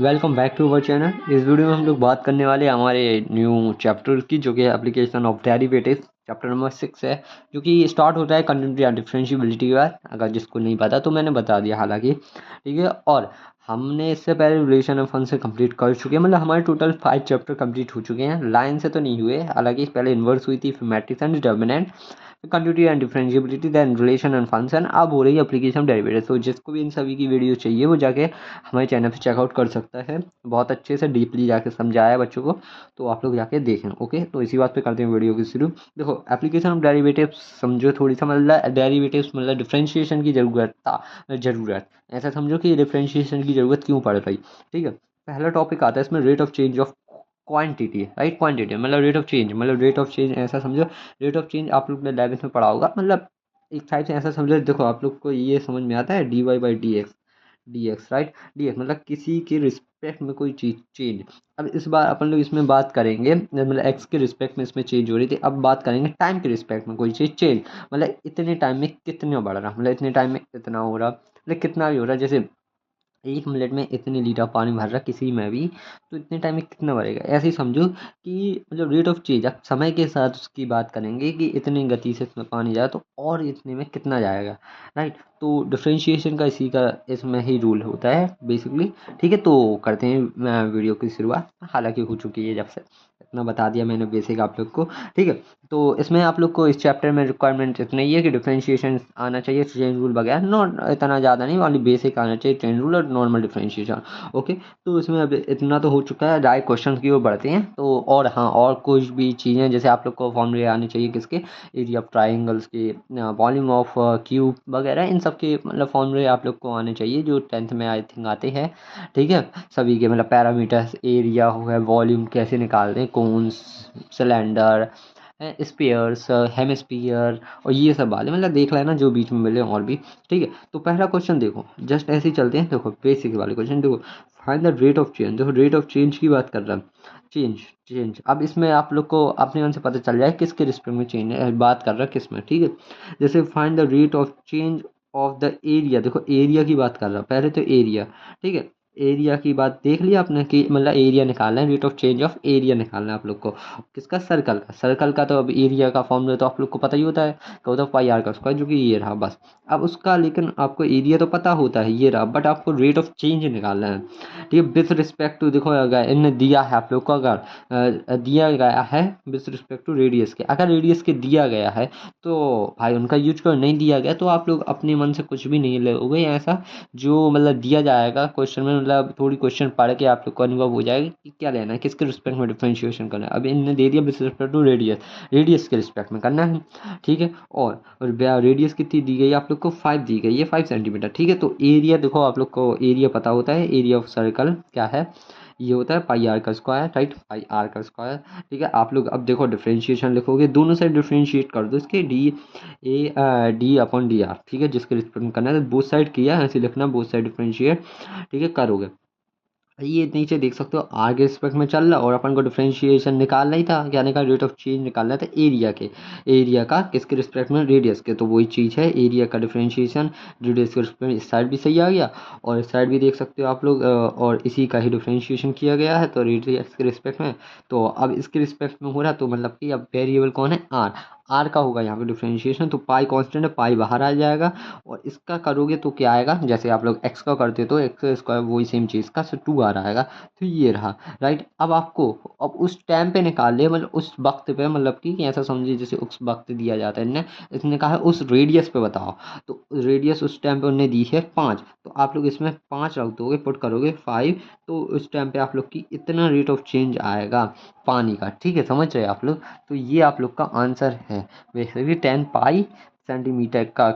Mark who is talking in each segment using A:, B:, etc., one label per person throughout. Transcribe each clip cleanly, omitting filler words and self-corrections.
A: Welcome back to our channel. इस video में हम लोग बात करने वाले हैं हमारे न्यू चैप्टर की, जो कि application of derivatives chapter number 6 है, जो कि स्टार्ट होता है कंटिन्यूटी एंड डिफरेंशिएबिलिटी के बाद। अगर जिसको नहीं पता तो मैंने बता दिया हालांकि, ठीक है। और हमने इससे पहले रिलेशन ऑफ फंक्शन कंप्लीट कर चुके हैं, मतलब हमारे टोटल 5 चैप्टर कंप्लीट हो चुके हैं। लाइन से तो नहीं हुए, हालांकि पहले इन्वर्स हुई थी, फिर matrix and determinant, continuity and differentiability, then relation and function. अब हो रही है एप्लीकेशन डेरिवेटिव। तो जिसको भी इन सभी की वीडियो चाहिए वो जाके हमारे चैनल पे चेकआउट कर सकता है। बहुत अच्छे से डीपली जाके समझाया है बच्चों को, तो आप लोग जाके देखें। ओके, तो इसी बात पे करते हैं वीडियो की शुरू। देखो, एप्लीकेशन ऑफ डेरिवेटिव समझो थोड़ी सा, मतलब डेरिवेटिव्स मतलब डिफरेंशिएशन की जरूरत ऐसा समझो कि डिफरेंशिएशन की जरूरत क्यों पड़ रही। ठीक है, पहला टॉपिक आता है इसमें rate of change of quantity, right. Quantity मतलब रेट ऑफ चेंज ऐसा समझो। रेट ऑफ चेंज आप लोग ने 11th में पढ़ा होगा, मतलब एक टाइप से ऐसा समझो। देखो, आप लोग को ये समझ में आता है D Y by D X, right. D X मतलब किसी के रिस्पेक्ट में कोई चीज चेंज। अब इस बार अपन लोग इसमें बात करेंगे, मतलब एक्स के रिस्पेक्ट में इसमें चेंज हो रही थी। अब बात करेंगे टाइम के रिस्पेक्ट में कोई चीज चेंज, मतलब इतने टाइम में कितना बढ़ रहा, मतलब इतने टाइम में इतना हो रहा, मतलब कितना भी हो रहा। जैसे 1 मिनट में इतने लीटर पानी भर रहा किसी में भी, तो इतने टाइम में कितना भरेगा, ऐसे ही समझो कि मतलब रेट ऑफ चेंज। अब समय के साथ उसकी बात करेंगे कि इतनी गति से इसमें पानी जाए तो और इतने में कितना जाएगा, राइट। तो डिफरेंशिएशन का इसी का इसमें ही रूल होता है बेसिकली। ठीक है, तो करते हैं वीडियो की शुरुआत। हालांकि हो चुकी है जब से, इतना बता दिया मैंने बेसिक आप लोग को। ठीक है, तो इसमें आप लोग को इस चैप्टर में रिक्वायरमेंट इतना ही है कि डिफरेंशिएशन आना चाहिए, चेन रूल वगैरह नॉट इतना ज़्यादा नहीं, वाली बेसिक आना चाहिए, चेन रूल और नॉर्मल डिफरेंशिएशन। ओके, तो इसमें अब इतना तो हो चुका है, डायरेक्ट क्वेश्चन की ओर बढ़ते हैं। तो और हाँ, और कुछ भी चीज़ें जैसे आप लोग को फॉर्मूले आने चाहिए किसके, एरिया ऑफ ट्राइंगल्स के, वॉल्यूम ऑफ क्यूब वगैरह, इन सब के मतलब फॉर्मूले आप लोग को आने चाहिए, जो 10th में आई थिंक आते हैं। ठीक है, सभी के मतलब पैरामीटर्स, एरिया हो है, वॉल्यूम कैसे निकालते हैं, कोन्स, सिलेंडर, स्पेयर्स, हेमिस्फीयर, और ये सब वाले मतलब देख लेना जो बीच में मिले और भी। ठीक है, तो पहला क्वेश्चन देखो, जस्ट ऐसे ही चलते हैं। देखो बेसिक वाले क्वेश्चन देखो, find the rate of change. देखो रेट ऑफ चेंज की बात कर रहा है, चेंज चेंज। अब इसमें आप लोग को अपने मन से पता चल जाए किसके रिस्पेक्ट में चेंज है, बात कर रहा है किस में। ठीक है, जैसे find the rate of change of the area. देखो एरिया की बात कर रहा है पहले, तो एरिया। ठीक है, एरिया की बात देख लिया आपने कि मतलब एरिया निकालना है, rate of change of area निकालना है आप लोग को। किसका, सर्कल का। सर्कल का तो अब एरिया का फॉर्मूला तो आप लोग को पता ही होता है, क्या होता है, पाई आर का स्क्वायर, जो कि ये रहा बस। अब उसका लेकिन आपको एरिया तो पता होता है, ये रहा, बट आपको रेट ऑफ चेंज निकालना है। ठीक है, विथ रिस्पेक्ट टू, देखो अगर इन्हें दिया है आप लोग को, अगर दिया गया है विथ रिस्पेक्ट टू रेडियस के, अगर रेडियस के दिया गया है तो भाई उनका यूज करो, नहीं दिया गया तो आप लोग अपने मन से कुछ भी नहीं लोगे ऐसा, जो मतलब दिया जाएगा क्वेश्चन में, मतलब थोड़ी क्वेश्चन पढ़ के आप लोग को अनुभव हो जाएगा कि क्या लेना है, किसके रिस्पेक्ट में डिफरेंशिएशन करना है। अब इन्होंने दे दिया with respect to radius, radius के रिस्पेक्ट में करना है। ठीक है, और रेडियस कितनी दी गई आप लोग को, 5 दी गई है, 5 सेंटीमीटर। ठीक है, तो एरिया देखो आप लोग को एरिया पता होता है, एरिया ऑफ सर्कल क्या है, ये होता है पाई आर का स्क्वायर, राइट, पाई आर का स्क्वायर। ठीक है, आप लोग अब देखो डिफरेंशिएशन लिखोगे, दोनों साइड डिफरेंशिएट कर दो इसके, डी अपॉन डी आर। ठीक है, जिसके रिस्पेक्ट में करना है, बोथ साइड किया ऐसे लिखना, बोथ साइड डिफरेंशिएट। ठीक है, करोगे, ये नीचे देख सकते हो आर के रिस्पेक्ट में चल रहा, और अपन को डिफरेंशिएशन निकालना ही था, क्या निकाल, रेट ऑफ चेंज निकालना था एरिया के, एरिया का किसके रिस्पेक्ट में, रेडियस के। तो वही चीज़ है, एरिया का डिफरेंशिएशन रेडियस के रिस्पेक्ट में, इस साइड भी सही आ गया और इस साइड भी देख सकते हो आप लोग, और इसी का ही डिफरेंशिएशन किया गया है, तो रेडियस के रिस्पेक्ट में। तो अब इसके रिस्पेक्ट में हो रहा, तो मतलब कि अब वेरिएबल कौन है, आर, आर का होगा यहाँ पे डिफरेंशिएशन, तो पाई कांस्टेंट है, पाई बाहर आ जाएगा। और इसका करोगे तो क्या आएगा, जैसे आप लोग एक्स का करते हो तो एक्स स्क्वायर वही सेम चीज़ का, तो 2 आ रहा आएगा। तो ये रहा, राइट। अब आपको अब उस टाइम पे निकाल ले, मतलब उस वक्त पे, मतलब कि ऐसा समझिए जैसे उस वक्त दिया जाता है, इसने कहा है उस रेडियस पे बताओ, तो रेडियस उस टाइम पे उन्होंने दी है 5, तो आप लोग इसमें 5 रख दोगे, पुट करोगे 5, तो उस टाइम पे आप लोग की इतना रेट ऑफ चेंज आएगा पानी का। ठीक है, समझ रहे हैं आप लोग, तो ये आप लोग का आंसर है बेसिकली 10 पाई सेंटीमीटर का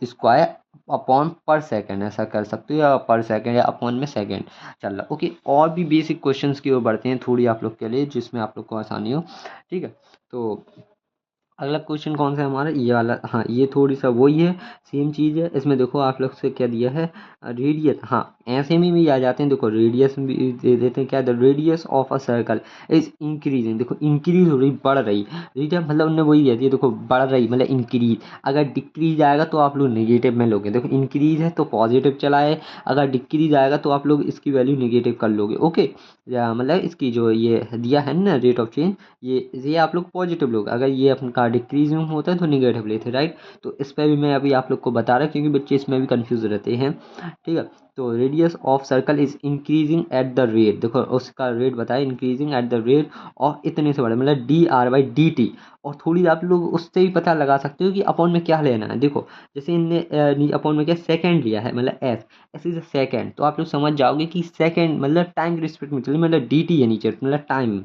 A: स्क्वायर अपॉन पर सेकेंड, ऐसा कर सकते हो, या पर सेकेंड या अपॉन में सेकेंड चल रहा। ओके, और भी बेसिक क्वेश्चंस की ओर बढ़ते हैं थोड़ी आप लोग के लिए, जिसमें आप लोग को आसानी हो। ठीक है, तो अगला क्वेश्चन कौन सा है हमारा, ये वाला, हाँ ये थोड़ी सा वही है, सेम चीज़ है। इसमें देखो आप लोग से क्या दिया है, रेडियस, हाँ ऐसे में भी आ जाते हैं। देखो रेडियस भी दे देते हैं, क्या, the radius of a circle is increasing. देखो इंक्रीज हो रही, बढ़ रही, रेडियस मतलब उन्होंने वही कह दिया, देखो बढ़ रही मतलब इंक्रीज। अगर डिक्रीज आएगा तो आप लोग नेगेटिव में लोगे, देखो इंक्रीज है तो पॉजिटिव चला है, अगर डिक्रीज आएगा तो आप लोग इसकी वैल्यू नेगेटिव कर लोगे। ओके, या मतलब इसकी जो ये दिया है ना रेट ऑफ चेंज, ये आप लोग पॉजिटिव लोग, अगर ये अपना डिक्रीजिंग होता है तो निगेटिव लेते, राइट। तो इस पर भी मैं अभी आप लोग को बता रहा, क्योंकि बच्चे इसमें भी कंफ्यूज रहते हैं, ठीक है। तो radius of circle is increasing at the rate, देखो उसका रेट बताया, इंक्रीजिंग एट द रेट और इतने से बड़े मतलब dr/dt। और थोड़ी आप लोग उससे भी पता लगा सकते हो कि अपॉन में क्या लेना है। देखो जैसे इनने अपॉन में क्या सेकंड लिया है, मतलब S, S is a second, तो आप लोग समझ जाओगे कि सेकंड मतलब टाइम के रिस्पेक्ट में चलिए, मतलब dt है नीचे मतलब टाइम,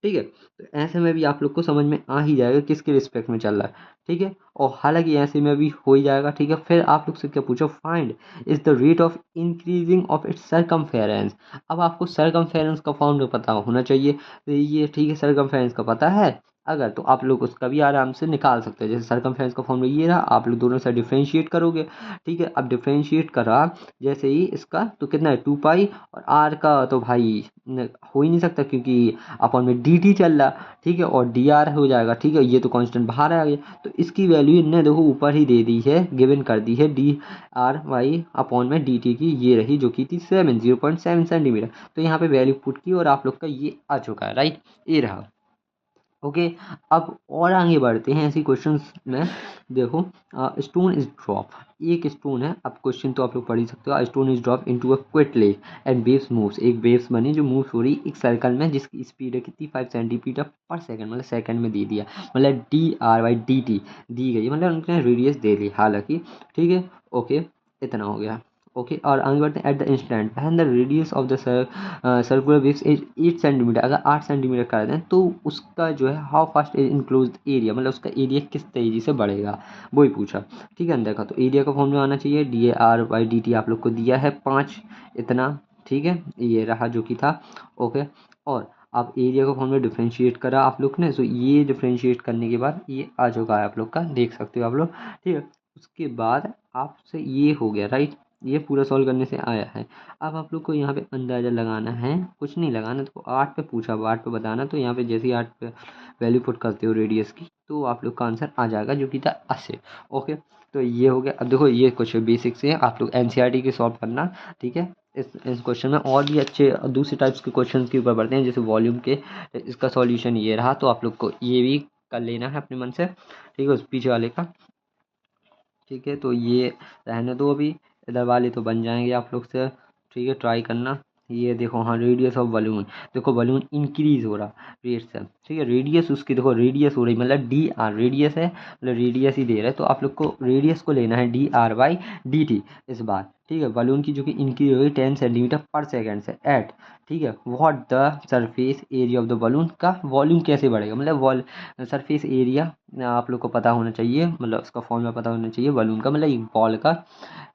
A: ठीक है। तो ऐसे में भी आप लोग को समझ में आ ही जाएगा किसके रिस्पेक्ट में चल रहा है, ठीक है। और हालांकि ऐसे में भी हो ही जाएगा, ठीक है। फिर आप लोग से क्या पूछो, find is the rate of increasing of its circumference. अब आपको सरकमफेरेंस का फॉर्मूला पता होना चाहिए, तो ये ठीक है, सरकमफेरेंस का पता है अगर, तो आप लोग उसका भी आराम से निकाल सकते हैं। जैसे सरकमफेरेंस का फॉर्मूला ये रहा, आप लोग दोनों से डिफरेंशिएट करोगे, ठीक है। अब डिफरेंशिएट करा जैसे ही इसका, तो कितना है 2 पाई, और आर का तो भाई हो ही नहीं सकता क्योंकि अपॉन में डी टी चल रहा, ठीक है, और डी आर हो जाएगा, ठीक है। ये तो कांस्टेंट बाहर आ गया, तो इसकी वैल्यू इनने देखो ऊपर ही दे दी है, गिवन कर दी है, dr/y अपॉन में dt की, ये रही जो की थी 0.7 सेंटीमीटर। तो यहाँ पे वैल्यू पुट की और आप लोग का ये आ चुका है, राइट, ये रहा। ओके, अब और आगे बढ़ते हैं ऐसी क्वेश्चंस में। देखो स्टोन इज ड्रॉप, एक स्टोन है, अब क्वेश्चन तो आप लोग पढ़ ही सकते हो, stone is drop into a quick lake and waves moves, एक वेव्स बनी जो मूव हो रही एक सर्कल में, जिसकी स्पीड है कितनी 5 सेंटीमीटर पर सेकंड, मतलब सेकंड में दे दिया, मतलब dr/dt दी गई, मतलब उनने रेडियस दे दी हालांकि, ठीक है। ओके, इतना हो गया। ओके, और आगे बढ़ते हैं, at the instant and the radius of the circular waves is 8 centimetre, अगर 8 सेंटीमीटर कर दें तो उसका जो है how fast is enclose area, मतलब उसका एरिया किस तेजी से बढ़ेगा, वही पूछा, ठीक है। अंदर का तो एरिया का फॉर्मूला आना चाहिए, dr/dt आप लोग को दिया है 5 इतना, ठीक है, ये रहा जो कि था। ओके, और आप एरिया का फॉर्मूला डिफ्रेंशिएट करा आप लोग ने, तो ये डिफ्रेंशिएट करने के बाद ये आ चुका है आप लोग का, देख सकते हो आप लोग, ठीक है। उसके बाद आपसे ये हो गया, राइट, ये पूरा सॉल्व करने से आया है। अब आप लोग को यहाँ पे अंदाज़ा लगाना है, कुछ नहीं लगाना, तो 8 पे पूछा, 8 पे बताना, तो यहाँ पे जैसे ही 8 पे वैल्यू पुट करते हो रेडियस की, तो आप लोग का आंसर आ जाएगा जो कि था 80। ओके, तो ये हो गया। अब देखो ये कुछ बेसिक से आप लोग एनसीईआरटी की सॉल्व करना, ठीक है। इस क्वेश्चन में और भी अच्छे दूसरे टाइप्स के क्वेश्चन के ऊपर बढ़ते हैं, जैसे वॉल्यूम के, इसका सॉल्यूशन ये रहा, तो आप लोग को ये भी कर लेना है अपने मन से, ठीक है, उस पीछे वाले का, ठीक है। तो ये रहने दो अभी, इधर वाले तो बन जाएंगे आप लोग से, ठीक है, ट्राई करना। ये देखो, हाँ रेडियस ऑफ बलून, देखो बलून इंक्रीज हो रहा रेट से, ठीक है। रेडियस उसकी देखो रेडियस हो रही, मतलब dr रेडियस है, मतलब रेडियस ही दे रहा है, तो आप लोग को रेडियस को लेना है dr/dt इस बार, ठीक है। बलून की जो कि इंक्रीज हो रही 10 सेंटीमीटर पर सेकेंड से एट, ठीक है, what the surface area of the balloon, का वॉल्यूम कैसे बढ़ेगा, मतलब वॉल सरफेस एरिया आप लोग को पता होना चाहिए, मतलब उसका फॉर्मूला पता होना चाहिए बलून का, मतलब एक बॉल का,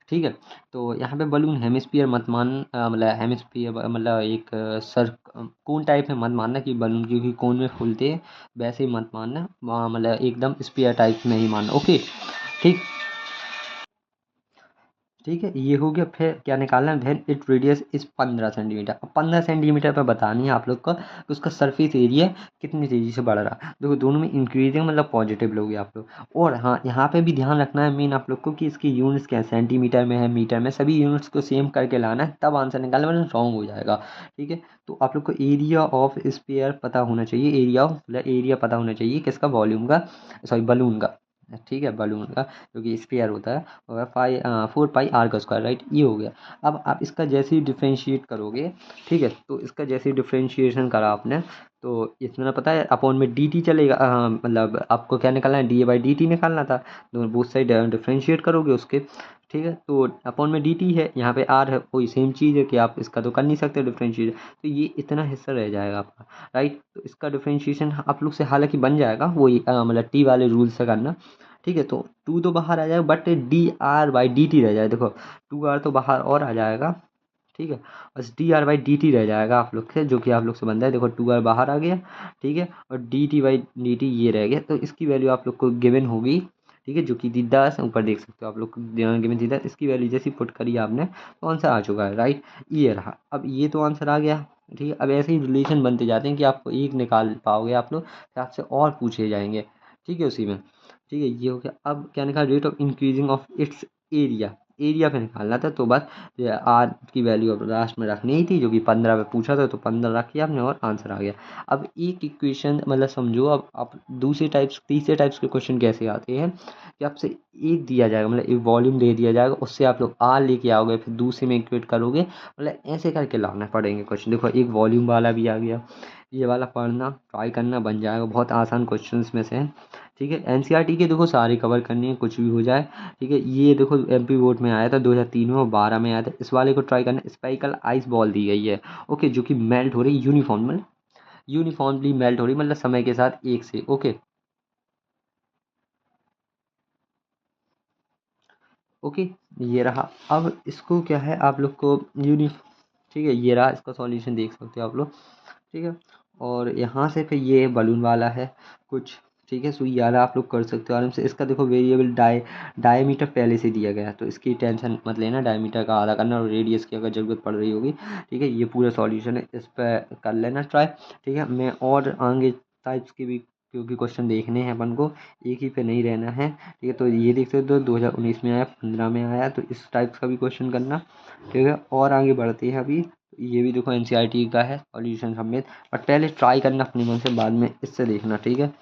A: ठीक है। तो यहाँ पे बलून हेमिस्फीयर मत मान, मतलब हेमिस्फीयर मतलब एक सर कोन टाइप में मत मानना कि बलून क्योंकि कोन में फूलते हैं, वैसे ही मत मानना, मतलब एकदम स्पीयर टाइप में ही मानना। ओके, ठीक, ठीक है, ये हो गया। फिर क्या निकालना है, when it radius is 15 centimetre, अब 15 सेंटीमीटर पर बतानी है आप लोग को कि उसका सरफेस एरिया कितनी तेजी से बढ़ रहा है। देखो दोनों में इंक्रीजिंग मतलब पॉजिटिव लोगे आप लोग। और हाँ, यहाँ पे भी ध्यान रखना है मेन आप लोग को कि इसकी यूनिट्स क्या है, सेंटीमीटर में है, मीटर में, सभी यूनिट्स को सेम करके लाना है, तब आंसर निकालना, वरना रॉन्ग हो जाएगा, ठीक है। तो आप लोग को एरिया ऑफ स्पेयर पता होना चाहिए, एरिया ऑफ मतलब एरिया पता होना चाहिए किसका, वॉल्यूम का, सॉरी बलून का, ठीक है, बलून का, क्योंकि स्पेयर होता है, और 4 पाई r² राइट, ये हो गया। अब आप इसका जैसे ही डिफ्रेंशिएट करोगे, ठीक है, तो इसका जैसे ही डिफ्रेंशिएशन करा आपने, तो इसमें ना पता है अपॉन में dt चलेगा, मतलब आपको क्या निकालना है, da/dt निकालना था, तो बोथ साइड डिफ्रेंशिएट करोगे उसके, ठीक है। तो अपॉन में dt है, यहाँ पे r है, वही सेम चीज़ है कि आप इसका तो कर नहीं सकते डिफ्रेंशिएट, तो ये इतना हिस्सा रह जाएगा आपका, राइट। तो इसका डिफ्रेंशिएशन आप लोग से हालांकि बन जाएगा, वही मतलब t वाले रूल से करना, ठीक है। तो 2 तो बाहर आ जाएगा, बट dr/dt रह जाए, देखो 2r तो बाहर और आ जाएगा, ठीक है। बस D R by D T रह जाएगा आप लोग से, जो कि आप लोग से बनता है। देखो 2r बाहर आ गया, ठीक है, और D T by D T ये रह गया। तो इसकी वैल्यू आप लोग को गिवन होगी, ठीक है, जो कि थी 10। ऊपर देख सकते हो आप लोग को गिवन थी 10। इसकी वैल्यू जैसी पुट करी आपने तो आंसर आ चुका है, राइट। ये रहा, अब ये तो आंसर आ गया, ठीक है। अब ऐसे ही रिलेशन बनते जाते हैं कि आपको एक निकाल पाओगे आप लोग, फिर आपसे और पूछे जाएंगे, ठीक है, उसी में। ठीक है, ये हो गया। अब क्या निकाल, rate of increasing of its area, area पे निकालना था। तो बस ये आर की वैल्यू अब लास्ट में रखनी ही थी, जो कि 15 पे पूछा था, तो 15 रखी आपने और आंसर आ गया। अब एक इक्वेशन मतलब समझो, अब आप दूसरे टाइप्स तीसरे टाइप्स के क्वेश्चन कैसे आते हैं कि आपसे एक दिया जाएगा, मतलब एक वॉल्यूम दे दिया जाएगा, उससे आप लोग आर लेके आओगे, फिर दूसरे में इक्वेट करोगे, मतलब ऐसे करके लाना पड़ेंगे क्वेश्चन। देखो एक वॉल्यूम वाला भी आ गया, ये वाला पढ़ना ट्राई करना, बन जाएगा। बहुत आसान क्वेश्चन में से है, ठीक है। एनसीईआरटी के देखो सारे कवर करनी है, कुछ भी हो जाए, ठीक है। ये देखो एमपी बोर्ड में आया था 2003 में और 12 में आया था। इस वाले को ट्राई करना। स्पेरिकल आइस बॉल दी गई है, ओके, जो कि मेल्ट हो रही यूनिफॉर्म, मतलब यूनिफॉर्मली मेल्ट हो रही, मतलब समय के साथ एक से, ओके ओके। ये रहा। अब इसको क्या है आप लोग को यूनि ठीक है, ये रहा, इसका सॉल्यूशन देख सकते हो आप लोग, ठीक है। और यहाँ से फिर ये बलून वाला है कुछ, ठीक है। सुई वाला आप लोग कर सकते हो आराम से। इसका देखो वेरिएबल डायमीटर पहले से दिया गया है, तो इसकी टेंशन मत लेना। डायमीटर का आधा करना और रेडियस की अगर ज़रूरत पड़ रही होगी, ठीक है। ये पूरा सॉल्यूशन है, इस पर कर लेना ट्राई, ठीक है। मैं और आगे टाइप्स के भी क्योंकि क्वेश्चन देखने हैं अपन को, एक ही पे नहीं रहना है, ठीक है। तो ये देख सकते हो 2019 में आया, 15 में आया, तो इस टाइप्स का भी क्वेश्चन करना, ठीक है। और आगे बढ़ते हैं अभी। ये भी देखो एनसीईआरटी का है सॉल्यूशन समेत, बट पहले ट्राई करना अपने मन से, बाद में इससे देखना, ठीक है।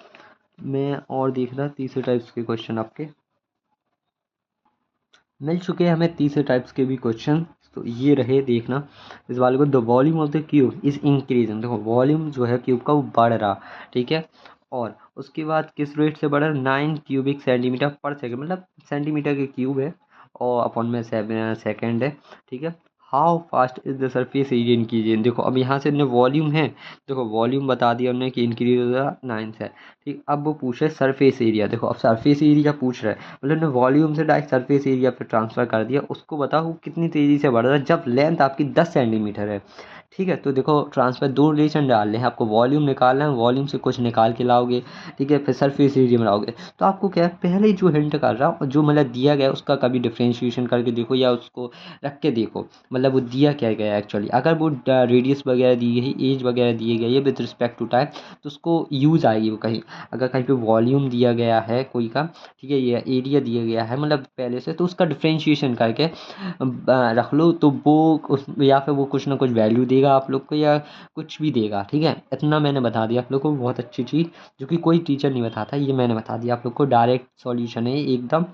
A: मैं और देख रहा तीसरे टाइप्स के क्वेश्चन आपके मिल चुके हैं हमें, तीसरे टाइप्स के भी क्वेश्चन। तो ये रहे, देखना इस वाले को। The volume of the cube is increasing, देखो वॉल्यूम जो है क्यूब का वो बढ़ रहा, ठीक है। और उसके बाद किस रेट से बढ़ रहा, 9 क्यूबिक सेंटीमीटर पर सेकेंड, मतलब सेंटीमीटर के क्यूब है और अपॉन में 7 सेकेंड है, ठीक है। How fast is the surface area increasing, देखो अब यहाँ से हमने वॉल्यूम है, देखो वॉल्यूम बता दिया हमने कि इंक्रीज हो रहा 9 से, ठीक। अब वो पूछ रहे सरफेस एरिया, देखो अब सरफेस एरिया पूछ रहा है, मतलब ने वॉल्यूम से डायरेक्ट सरफेस एरिया पे ट्रांसफर कर दिया। उसको बताओ कितनी तेज़ी से बढ़ रहा है जब लेंथ आपकी 10 सेंटीमीटर है, ठीक है। तो देखो ट्रांसफर दो रिलेशन डालने हैं आपको, वॉल्यूम निकालना है, वॉल्यूम से कुछ निकाल के लाओगे, ठीक है, फिर सरफेस एरिया में लाओगे। तो आपको क्या है, पहले जो हिंट कर रहा हूँ, जो मतलब दिया गया है उसका कभी डिफ्रेंशिएशन करके देखो, या उसको रख के देखो, मतलब वो दिया क्या गया है एक्चुअली। अगर वो रेडियस वगैरह दी गई, एज वगैरह दिए गई है विद रिस्पेक्ट टू टाइम, तो उसको यूज़ आएगी वो कहीं। अगर कहीं पे वॉल्यूम दिया गया है कोई का, ठीक है, ये एरिया दिया गया है मतलब पहले से, तो उसका डिफ्रेंशिएशन करके रख लो, तो वो उस या फिर वो कुछ ना कुछ वैल्यू देगा आप लोग को, या कुछ भी देगा, ठीक है। इतना मैंने बता दिया आप लोग को, बहुत अच्छी चीज़ जो कि कोई टीचर नहीं बताता, ये मैंने बता दिया आप लोग को। डायरेक्ट सॉल्यूशन है एकदम,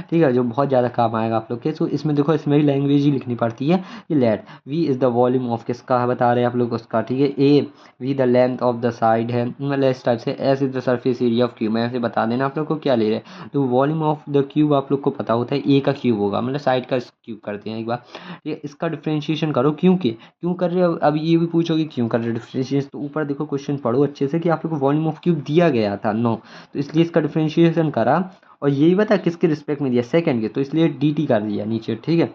A: ठीक है, जो बहुत ज़्यादा काम आएगा आप लोग के। तो इसमें देखो इसमें भी लैंग्वेज ही लिखनी पड़ती है कि let V is the volume of किसका बता रहे हैं आप लोग उसका, ठीक है। A V the length of the side है, मतलब इस टाइप से। S is the surface area of cube, मैं ऐसे बता देना आप लोग को क्या ले रहे हैं। तो वॉल्यूम ऑफ द क्यूब आप लोग को पता होता है, ए का क्यूब होगा, मतलब साइड का क्यूब करते हैं एक बार, ठीक है। इसका डिफ्रेंशिएशन करो, क्योंकि क्यों कर रहे हो, अब ये भी पूछोगे क्यों कर रहे हो डिफ्रेंशिएशन, तो ऊपर देखो क्वेश्चन पढ़ो अच्छे से कि आप लोग को वॉल्यूम ऑफ क्यूब दिया गया था 9, तो इसलिए इसका डिफ्रेंशिएशन करा। और यही बता किसके रिस्पेक्ट में दिया, सेकंड के, तो इसलिए डी टी कर दिया नीचे, ठीक है।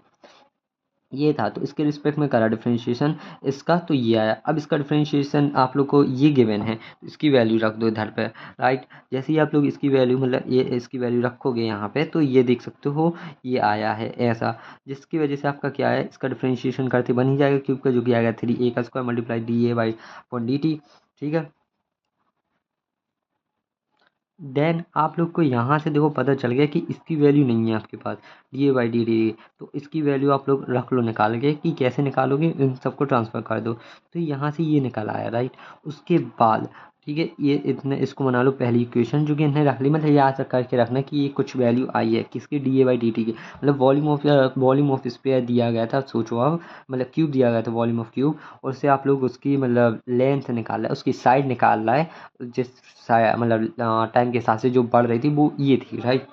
A: ये था, तो इसके रिस्पेक्ट में करा डिफरेंशिएशन इसका, तो ये आया। अब इसका डिफरेंशिएशन आप लोग को ये गिवन है, तो इसकी वैल्यू रख दो इधर पे, राइट। जैसे ही आप लोग इसकी वैल्यू मतलब ये इसकी वैल्यू रखोगे यहाँ पे, तो ये देख सकते हो ये आया है ऐसा, जिसकी वजह से आपका क्या है, इसका डिफरेंशिएशन करते बन ही जाएगा क्यूब का, जो कि आएगा 3a का square multiply D A by upon D T, ठीक है। देन आप लोग को यहाँ से देखो पता चल गया कि इसकी वैल्यू नहीं है आपके पास, D A by D D, तो इसकी वैल्यू आप लोग रख लो निकाल के, कि कैसे निकालोगे, इन सबको ट्रांसफ़र कर दो, तो यहाँ से ये निकल आया, राइट। उसके बाद ठीक है, ये इतने इसको बना लो पहली इक्वेशन, जो कि इन्हें रख ली, मतलब याद करके रखना कि ये कुछ वैल्यू आई है किसकी, D A by D T की, मतलब वॉल्यूम ऑफ स्पेयर दिया गया था, सोचो आप, मतलब क्यूब दिया गया था वॉल्यूम ऑफ क्यूब, और उससे आप लोग उसकी मतलब लेंथ निकाल रहा है, उसकी साइड निकाल रहा है, जिस मतलब टाइम के हिसाब से जो बढ़ रही थी वो ये थी, राइट।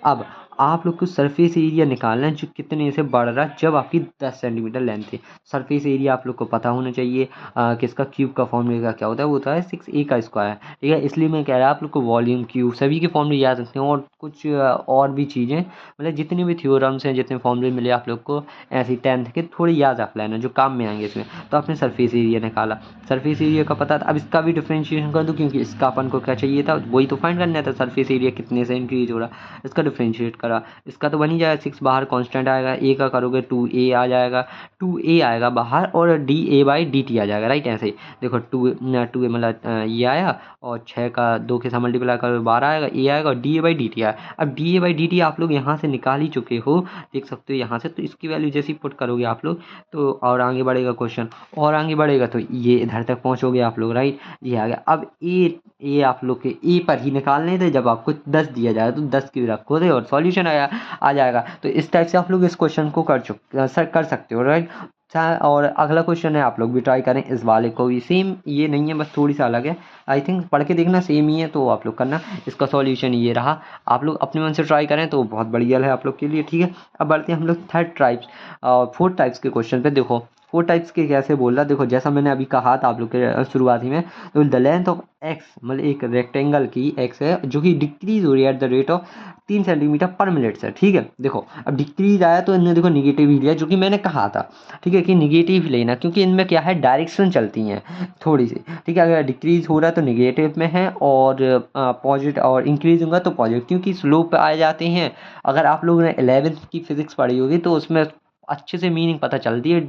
A: अब आप लोग को सरफेस एरिया निकालना है जो कितने से बढ़ रहा है जब आपकी 10 सेंटीमीटर लेंथ है। सरफेस एरिया आप लोग को पता होना चाहिए किसका, क्यूब का फॉर्मूले का क्या होता है, वो होता है 6a का स्क्वायर। ठीक है, इसलिए मैं कह रहा आप लोग को वॉल्यूम, क्यूब सभी के फॉर्मूले याद रखते हैं, और कुछ और भी चीज़ें, मतलब जितने भी थ्योरम्स हैं, जितने फॉर्मूले मिले आप लोग को ऐसे 10th के थोड़े याद रख लेना जो काम में आएंगे इसमें। तो आपने सरफेस एरिया निकाला, सरफेस एरिया का पता था, अब इसका भी डिफ्रेंशिएशन कर दूँ क्योंकि इसका अपन को क्या चाहिए था, वही तो फाइंड करना था, सरफेस एरिया कितने से इंक्रीज हो रहा, इसका डिफ्रेंशिएट करा, इसका तो बन ही जाएगा 6, बाहर कांस्टेंट आएगा, ए का करोगे 2a आ जाएगा, 2a आएगा बाहर, और da/dt आ जाएगा, राइट। ऐसे ही देखो 2a मतलब ये आया, और 6 का 2 के साथ मल्टीप्लाई करो 12 आएगा, ए आएगा, और da/dt आया। अब da/dt आप लोग यहाँ से निकाल ही चुके हो, देख सकते हो यहाँ से, तो इसकी वैल्यू जैसे ही पुट करोगे आप लोग तो और आगे बढ़ेगा क्वेश्चन, और आगे बढ़ेगा तो ये इधर तक पहुँचोगे आप लोग, राइट। ये आ गया। अब ए आप लोग के ए पर ही निकालने थे, जब आपको 10 दिया जाएगा तो 10 की रखो थे और सॉल्यूशन आ जाएगा। तो इस टाइप से आप लोग इस क्वेश्चन को कर सकते हो, राइट। और अगला क्वेश्चन है, आप लोग भी ट्राई करें इस वाले को भी, सेम ये नहीं है, बस थोड़ी सा अलग है, आई थिंक पढ़ के देखना सेम ही है, तो आप लोग करना। इसका सॉल्यूशन ये रहा, आप लोग अपने मन से ट्राई करें तो बहुत बढ़िया है आप लोग के लिए, ठीक है। अब बढ़ते हैं हम लोग थर्ड टाइप्स और फोर्थ टाइप्स के क्वेश्चन पे। देखो 4 टाइप्स के कैसे बोल रहा, देखो जैसा मैंने अभी कहा था आप लोग के शुरुआती में, तो द लेंथ ऑफ एक्स, मतलब एक रेक्टेंगल की एक्स है जो कि डिक्रीज हो रही है eight the rate of 3 centimetre पर मिनट से, ठीक है। देखो अब डिक्रीज आया तो इनने देखो निगेटिव ही लिया, जो कि मैंने कहा था, ठीक है, कि निगेटिव ही लेना, क्योंकि इनमें क्या है, डायरेक्शन चलती हैं थोड़ी सी, ठीक है। अगर डिक्रीज हो रहा है तो निगेटिव में है, और पॉजिटिव और इंक्रीज होगा तो पॉजिटिव, क्योंकि स्लोप आ जाते हैं। अगर आप लोगों ने 11th की फिजिक्स पढ़ी होगी तो उसमें अच्छे से मीनिंग पता चलती है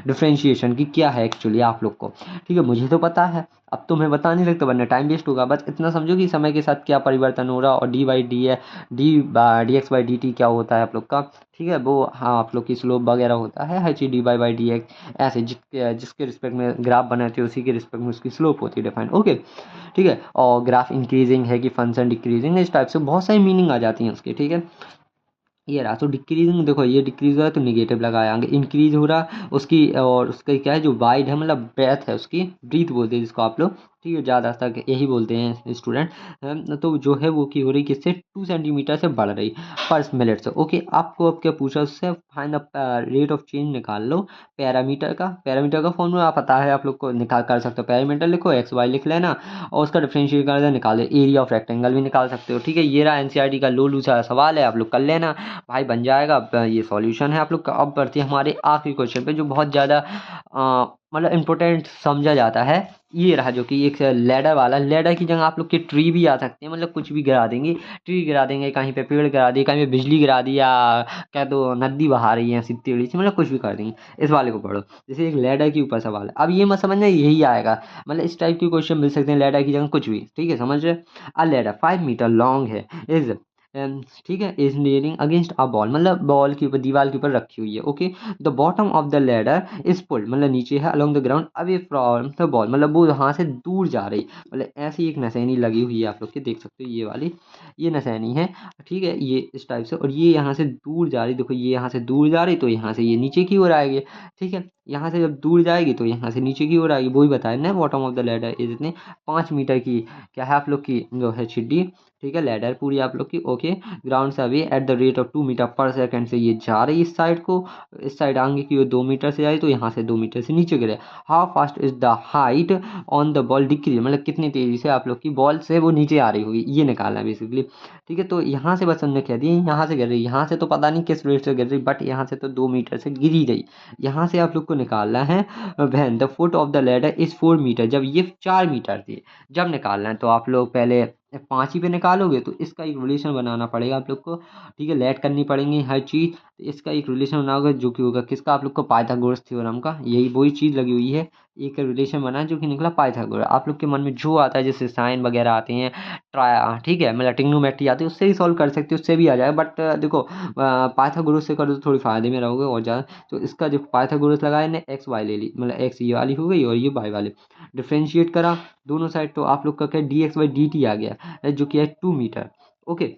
A: डिफरेंशिएशन की क्या है एक्चुअली आप लोग को, ठीक है। मुझे तो पता है, अब तो मैं बता नहीं सकता वरना टाइम वेस्ट होगा, बस इतना समझो कि समय के साथ क्या परिवर्तन हो रहा, और D X by D T क्या होता है आप लोग का, ठीक है। वो हाँ आप लोग की स्लोप वगैरह होता है H D by by D x, ऐसे जिसके रिस्पेक्ट में ग्राफ बनाते हो उसी के रिस्पेक्ट में उसकी स्लोप होती है डिफाइंड, ओके, ठीक है। और ग्राफ इंक्रीजिंग है कि फंक्शन डिक्रीजिंग है, इस टाइप से बहुत सारी मीनिंग आ जाती हैं उसकी, ठीक है। ये रहा, तो डिक्रीजिंग, देखो ये डिक्रीज हो रहा है तो निगेटिव लगाया, आगे इंक्रीज हो रहा उसकी, और उसका क्या है जो वाइड है, मतलब ब्रेथ है उसकी, ब्रीथ बोलते हैं जिसको आप लोग, ठीक है, ज़्यादा तक यही बोलते हैं स्टूडेंट। तो जो है वो की हो रही किससे, 2 सेंटीमीटर से बढ़ रही पर मिनट से, ओके। आपको अब क्या पूछा उससे, find the rate of change निकाल लो पैरामीटर का फॉर्मूला पता है आप लोग को, निकाल कर सकते हो, पैरामीटर लिखो, एक्स वाई लिख लेना, और उसका डिफरेंशिएट कर देना, निकाल एरिया ऑफ रेक्टेंगल भी निकाल सकते हो, ठीक है। ये रहा एनसीईआरटी का लोलू सा सवाल है, आप लोग कर लेना भाई, बन जाएगा। ये सॉल्यूशन है आप लोग का। अब बढ़ते हैं हमारे आखिरी क्वेश्चन पे, जो बहुत ज़्यादा मतलब इम्पोर्टेंट समझा जाता है। ये रहा जो कि एक लैडर वाला, लैडर की जगह आप लोग के ट्री भी आ सकते हैं, मतलब कुछ भी गिरा देंगे, ट्री गिरा देंगे, कहीं पे पेड़ गिरा दिए, कहीं पे बिजली गिरा दी, या क्या तो नदी बहा रही है सीधी टेढ़ी से, मतलब कुछ भी कर देंगे। इस वाले को पढ़ो, जैसे एक लैडर के ऊपर सवाल है, अब ये मत समझना यही आएगा, मतलब इस टाइप के क्वेश्चन मिल सकते हैं लैडर की जगह कुछ भी, ठीक है, समझ रहे। अ लैडर 5 मीटर लॉन्ग है, इज ठीक है, is nearing against a ball, मतलब बॉल के ऊपर, दीवार के ऊपर रखी हुई है, okay. The bottom of the ladder is pulled, मतलब नीचे है, along the ground away from the ball, मतलब वो यहाँ से दूर जा रही, मतलब ऐसी एक नसैनी लगी हुई है, आप लोग के देख सकते हो ये वाली, ये नसैनी है, ठीक है, ये इस टाइप से, और ये यहाँ से दूर जा रही, देखो ये यहाँ से दूर जा रही, तो यहाँ से ये नीचे की ओर आएगी, ठीक है। यहाँ से जब दूर जाएगी तो यहाँ से नीचे की ओर आएगी, वही बताया ना, bottom of the ladder is इतने 5 मीटर की क्या है आप लोग की जो है छिड्डी, ठीक है, लैडर पूरी आप लोग की, ओके। ग्राउंड से away at the rate of 2 meter per second से ये जा रही इस साइड को, इस साइड आगे की ओर 2 मीटर से जा रही, तो यहाँ से 2 मीटर से नीचे गिरे। How fast is the height on the ball decrease, मतलब कितनी तेजी से आप लोग की बॉल से वो नीचे आ रही होगी, ये निकालना है बेसिकली, ठीक है। तो यहाँ से बस हमने कह दिया यहाँ से गिर रही, यहाँ से तो पता नहीं किस रेट से गिर रही, बट यहाँ से तो 2 मीटर से गिरी रही, यहाँ से आप लोग को निकालना है when the foot of the ladder is 4 meter, जब ये 4 मीटर थी, जब निकालना है तो आप लोग पहले 5 ही पे निकालोगे, तो इसका एक रिलेशन बनाना पड़ेगा आप लोग को, ठीक है, लेट करनी पड़ेंगी हर चीज़, तो इसका एक रिलेशन बनाओगे जो कि होगा किसका, आप लोग को पाइथागोरस थ्योरम का, यही वही चीज़ लगी हुई है, एक रिलेशन बना जो कि निकला पाइथागोरस। आप लोग के मन में जो आता है जैसे साइन वगैरह आते हैं, ठीक है, मतलब ट्रिग्नोमेट्री आती है, उससे ही सॉल्व कर सकते हो, उससे भी आ जाएगा, बट देखो पाइथागोरस से करो तो थोड़ी फायदे में रहोगे और ज़्यादा। तो इसका जो पाइथागोरस लगाया ने एक्स वाई ले ली, मतलब एक्स ये वाली हो गई और ये वाई वाली, डिफ्रेंशिएट करा दोनों साइड, तो आप लोग का क्या D X by D T आ गया, जो कि है 2 मीटर, ओके।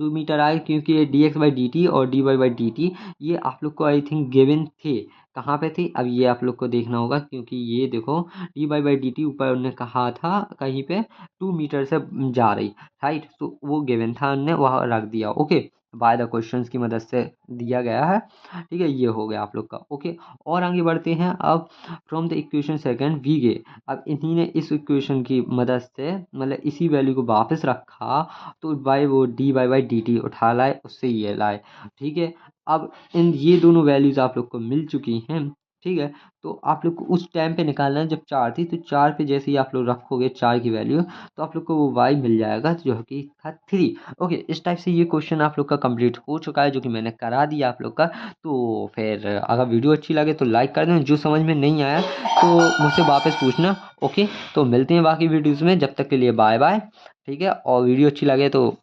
A: 2 मीटर आए, क्योंकि ये D X by D T और D Y by D T ये आप लोग को आई थिंक गिवन थे, कहाँ पे थे, अब ये आप लोग को देखना होगा, क्योंकि ये देखो D Y by D T ऊपर उन्होंने कहा था कहीं पे 2 मीटर से जा रही, राइट, तो वो गिवन था, उनने वहाँ रख दिया, ओके। बाय द क्वेश्चंस की मदद से दिया गया है। ठीक है, ये हो गया आप लोग का। ओके, और आगे बढ़ते हैं। अब from the equation second we get, अब इन्हीं ने इस इक्वेशन की मदद से मतलब इसी वैल्यू को वापस रखा, तो बाय वो D by by D T उठा लाए, उससे ये लाए। ठीक है, अब इन ये दोनों वैल्यूज आप लोग को मिल चुकी हैं। ठीक है, तो आप लोग को उस टाइम पे निकालना है जब 4 थी, तो 4 पे जैसे ही आप लोग रखोगे 4 की वैल्यू, तो आप लोग को वो y मिल जाएगा जो कि था 3। ओके, इस टाइप से ये क्वेश्चन आप लोग का कंप्लीट हो चुका है, जो कि मैंने करा दिया आप लोग का। तो फिर अगर वीडियो अच्छी लगे तो लाइक कर दें, जो समझ में नहीं आया तो मुझसे वापस पूछना। ओके, तो मिलते हैं बाकी वीडियोज़ में, जब तक के लिए बाय बाय। ठीक है, और वीडियो अच्छी लगे तो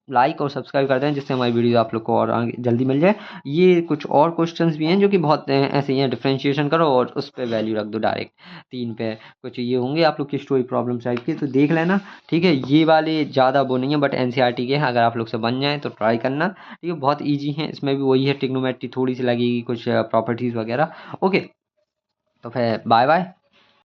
A: लाइक और सब्सक्राइब कर दें, जिससे हमारी वीडियो आप लोग को और आगे जल्दी मिल जाए। ये कुछ और क्वेश्चंस भी हैं जो कि बहुत ऐसे ही हैं, डिफरेंशिएशन करो और उस पे वैल्यू रख दो डायरेक्ट। 3 पे कुछ ये होंगे आप लोग की स्टोरी प्रॉब्लम टाइप के, तो देख लेना। ठीक है, ये वाले ज़्यादा वो नहीं है, बट एनसीईआरटी के हैं, अगर आप लोग से बन जाए तो ट्राई करना। ठीक है, बहुत ईजी है, इसमें भी वही है, ट्रिग्नोमेट्री थोड़ी सी लगेगी, कुछ प्रॉपर्टीज़ वगैरह। ओके, तो फिर बाय बाय।